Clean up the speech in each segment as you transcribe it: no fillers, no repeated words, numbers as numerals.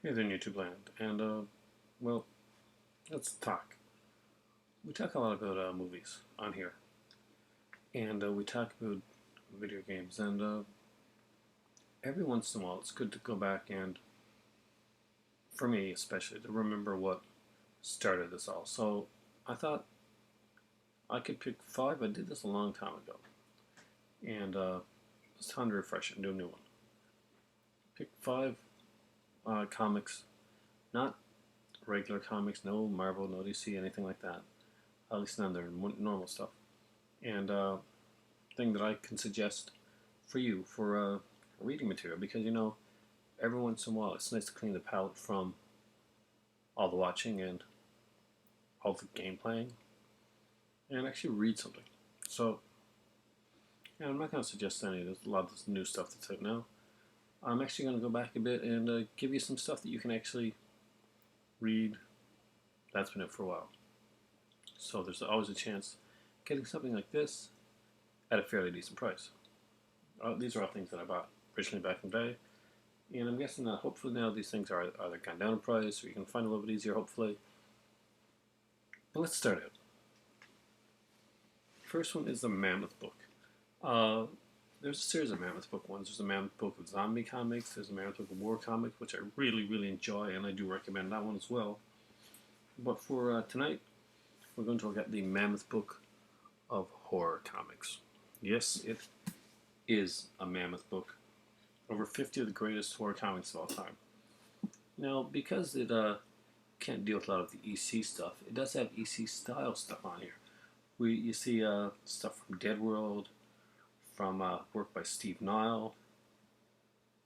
Hey there, YouTube land, and well, let's talk. We talk a lot about movies on here, and we talk about video games, and every once in a while, it's good to go back and, for me especially, to remember what started this all. So I thought I could pick five. I did this a long time ago, and it's time to refresh it and do a new one. Pick five comics, not regular comics, no Marvel, no DC, anything like that. At least none of their normal stuff. And thing that I can suggest for you for reading material, because every once in a while it's nice to clean the palate from all the watching and all the game playing and actually read something. So, yeah, I'm not going to suggest any. There's a lot of this new stuff that's out now. I'm actually going to go back a bit and give you some stuff that you can actually read that's been out for a while. So there's always a chance getting something like this at a fairly decent price. These are all things that I bought originally back in the day, and I'm guessing that hopefully now these things are either gone down in price or you can find a little bit easier, hopefully. But let's start out. First one is the Mammoth Book. There's a series of Mammoth Book ones. There's a Mammoth Book of zombie comics. There's a Mammoth Book of war comics, which I really, really enjoy, and I do recommend that one as well. But for tonight, we're going to look at the Mammoth Book of horror comics. Yes, it is a Mammoth Book. Over 50 of the greatest horror comics of all time. Now, because it can't deal with a lot of the EC stuff, it does have EC style stuff on here. You see stuff from Dead World, from work by Steve Nile,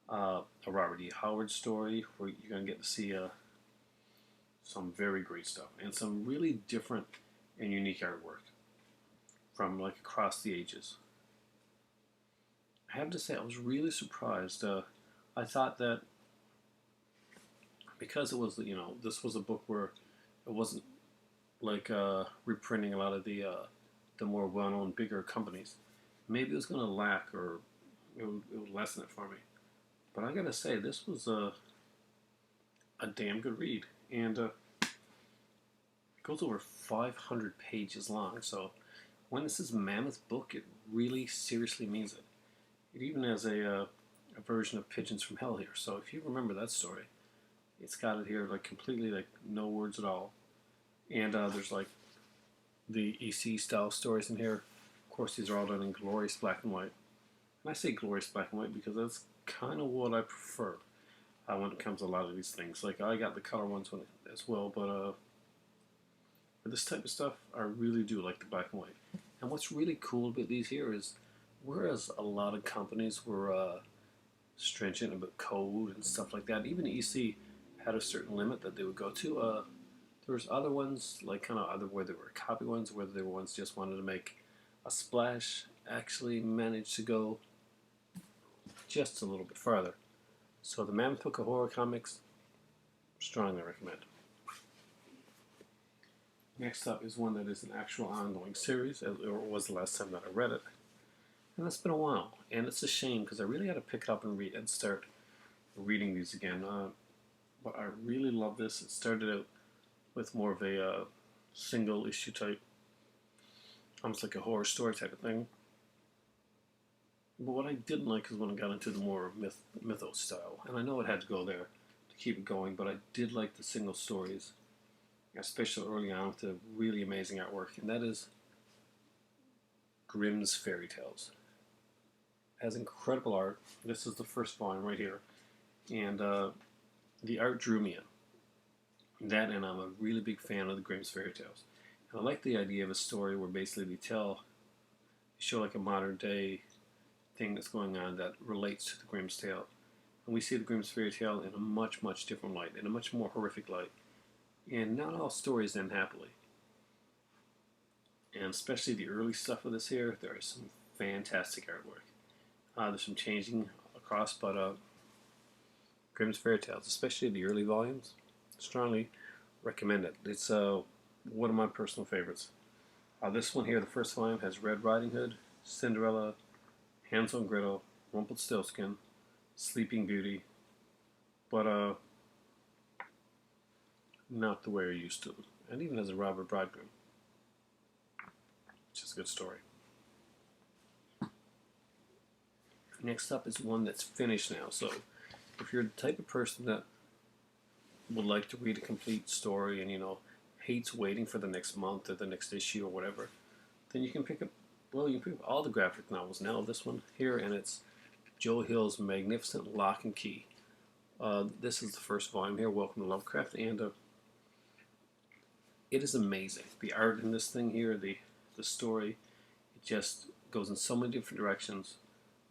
a Robert E. Howard story, where you're going to get to see some very great stuff, and some really different and unique artwork from like across the ages. I have to say, I was really surprised. I thought that because it was, this was a book where it wasn't like reprinting a lot of the more well-known, bigger companies. Maybe it was going to lack, or it would lessen it for me. But I gotta say, this was a damn good read, and it goes over 500 pages long. So when this is Mammoth Book, it really seriously means it. It even has a version of Pigeons from Hell here. So if you remember that story, it's got it here like completely like no words at all. And there's like the EC style stories in here. Of course, these are all done in glorious black and white. And I say glorious black and white because that's kind of what I prefer when it comes to a lot of these things. Like I got the color ones as well, but for this type of stuff, I really do like the black and white. And what's really cool about these here is, whereas a lot of companies were stringent about code and stuff like that, even EC had a certain limit that they would go to. There was other ones, like kind of other where they were copy ones, where they were ones just wanted to make a splash, actually managed to go just a little bit farther. So the Mammoth Book of Horror Comics, strongly recommend. Next up is one that is an actual ongoing series. It was the last time that I read it. And that's been a while. And it's a shame because I really had to pick it up and read and start reading these again. But I really love this. It started out with more of a single issue type, almost like a horror story type of thing. But what I didn't like is when it got into the more mythos style. And I know it had to go there to keep it going, but I did like the single stories, especially early on with the really amazing artwork. And that is Grimm's Fairy Tales. It has incredible art. This is the first volume right here. And the art drew me in. That, and I'm a really big fan of the Grimm's Fairy Tales. And I like the idea of a story where basically they show like a modern day thing that's going on that relates to the Grimm's tale. And we see the Grimm's Fairy Tale in a much, much different light, in a much more horrific light. And not all stories end happily. And especially the early stuff of this here, there is some fantastic artwork. There's some changing across, but Grimm's Fairy Tales, especially the early volumes, strongly recommend it. It's one of my personal favorites. This one here, the first volume, has Red Riding Hood, Cinderella, Hansel and Gretel, Rumpelstiltskin, Sleeping Beauty. But not the way you're used to. And even as a Robert Bridegroom, which is a good story. Next up is one that's finished now. So if you're the type of person that would like to read a complete story and, hates waiting for the next month or the next issue or whatever, then you can pick up, well, you can pick up all the graphic novels now. This one here, and it's Joe Hill's Magnificent Lock and Key. This is the first volume here, Welcome to Lovecraft, and it is amazing. The art in this thing here, the story, it just goes in so many different directions.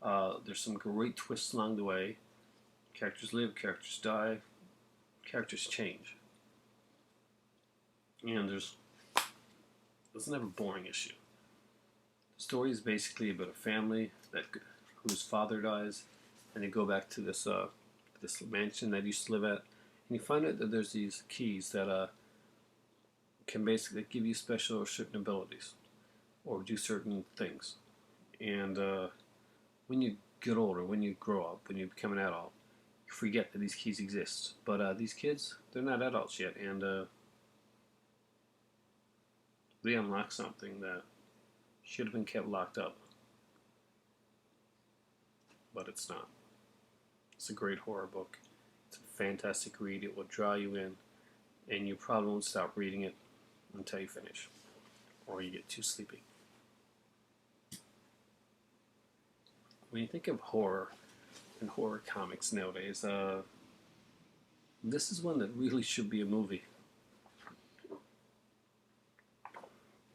There's some great twists along the way. Characters live, characters die, characters change. And there's never a boring issue. The story is basically about a family whose father dies, and they go back to this mansion that they used to live at, and you find out that there's these keys that can basically give you special or certain abilities, or do certain things. And when you get older, when you grow up, when you become an adult, you forget that these keys exist. But these kids, they're not adults yet, and they unlock something that should have been kept locked up. But it's not. It's a great horror book. It's a fantastic read. It will draw you in, and you probably won't stop reading it until you finish, or you get too sleepy. When you think of horror and horror comics nowadays, this is one that really should be a movie.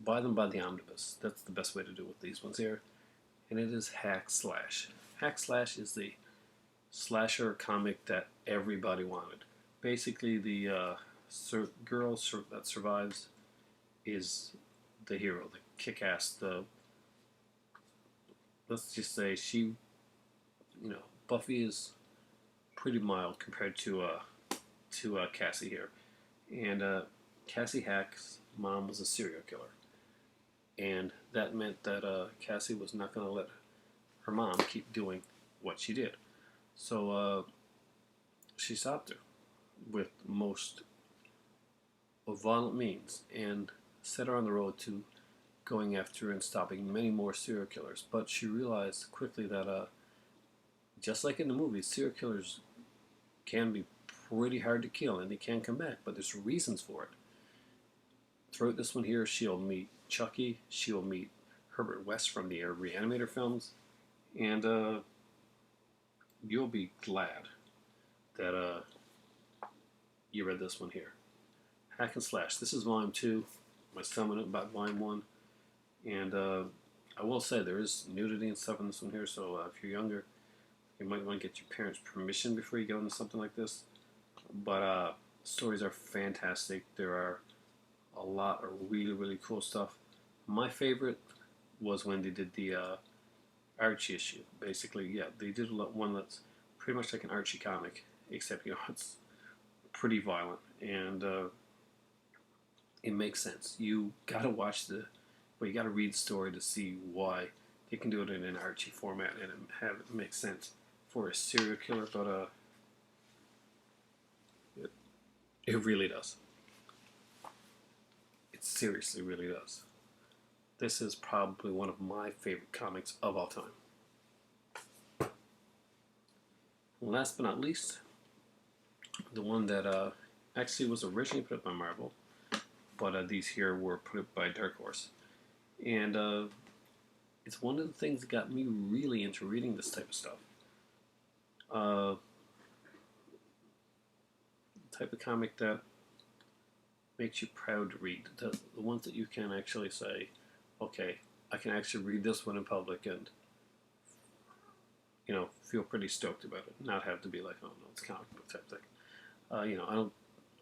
Buy them by the omnibus. That's the best way to do it with these ones here. And it is Hack Slash. Hack Slash is the slasher comic that everybody wanted. Basically, the girl that survives is the hero, the kick-ass, let's just say Buffy is pretty mild compared to Cassie here. And Cassie Hack's mom was a serial killer. And that meant that Cassie was not going to let her mom keep doing what she did. So she stopped her with most violent means and set her on the road to going after and stopping many more serial killers. But she realized quickly that just like in the movies, serial killers can be pretty hard to kill and they can come back, but there's reasons for it. Throughout this one here, she'll meet Chucky, she'll meet Herbert West from the Reanimator films, and you'll be glad that you read this one here. Hack and Slash. This is volume 2. My summing it about volume 1. And I will say there is nudity and stuff in this one here, so if you're younger, you might want to get your parents' permission before you go into something like this. But stories are fantastic. There are a lot of really, really cool stuff. My favorite was when they did the Archie issue. Basically, yeah, they did one that's pretty much like an Archie comic, except it's pretty violent and it makes sense. You gotta you gotta read the story to see why they can do it in an Archie format and have it make sense for a serial killer. But it really does. It seriously really does. This is probably one of my favorite comics of all time. And last but not least, the one that actually was originally put up by Marvel, but these here were put up by Dark Horse. And it's one of the things that got me really into reading this type of stuff. Type of comic that makes you proud to read. The ones that you can actually say, okay, I can actually read this one in public and, feel pretty stoked about it. Not have to be like, oh no, it's a comic book type thing. I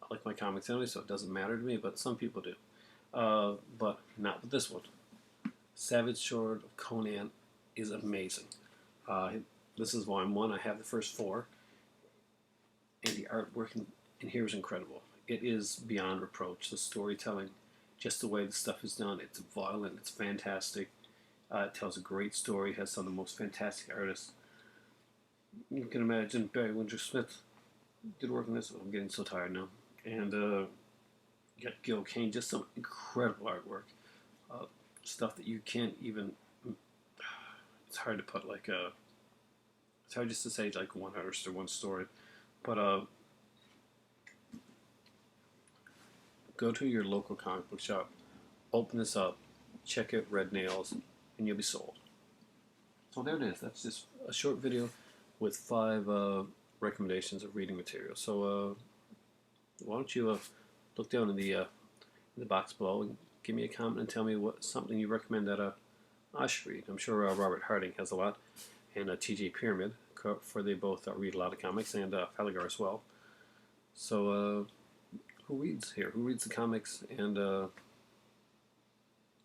like my comics anyway, so it doesn't matter to me, but some people do. But not with this one. Savage Sword of Conan is amazing. This is volume 1. I have the first 4. And the artwork in here is incredible. It is beyond reproach. The storytelling, just the way the stuff is done, it's violent, it's fantastic. It tells a great story, has some of the most fantastic artists. You can imagine Barry Windsor Smith did work on this. I'm getting so tired now. And You got Gil Kane, just some incredible artwork. Uh, Stuff that you can't even. It's hard to put like a. It's hard just to say like one artist or one story, but go to your local comic book shop, open this up, check out Red Nails, and you'll be sold. So there it is. That's just a short video with 5 recommendations of reading material. So why don't you look down in the box below and give me a comment and tell me what something you recommend that I should read. I'm sure Robert Harding has a lot, and T.J. Pyramid, for they both read a lot of comics, and Faligar as well. So who reads here? Who reads the comics and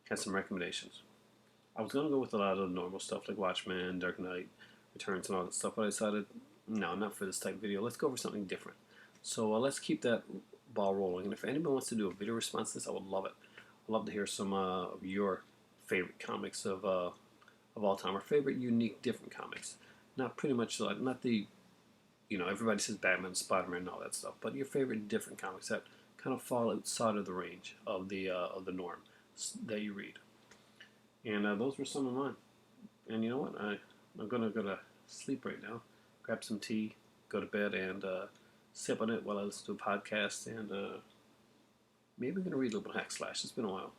has some recommendations? I was going to go with a lot of the normal stuff like Watchmen, Dark Knight, Returns, and all that stuff, but I decided, no, not for this type of video. Let's go for something different. So let's keep that ball rolling. And if anyone wants to do a video response to this, I would love it. I'd love to hear some of your favorite comics of all time, or favorite unique, different comics. Not pretty much like, not the, everybody says Batman, Spider-Man, and all that stuff, but your favorite different comics that kind of fall outside of the range of the norm that you read. And those were some of mine. And you know what? I'm going to go to sleep right now, grab some tea, go to bed, and sip on it while I listen to a podcast. And maybe I'm going to read a little bit of Hack Slash. It's been a while.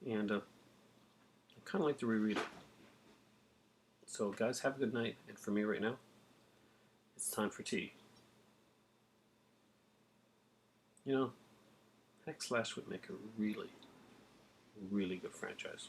And I kind of like to reread it. So, guys, have a good night. And for me right now, it's time for tea. Hack Slash would make a really, really good franchise.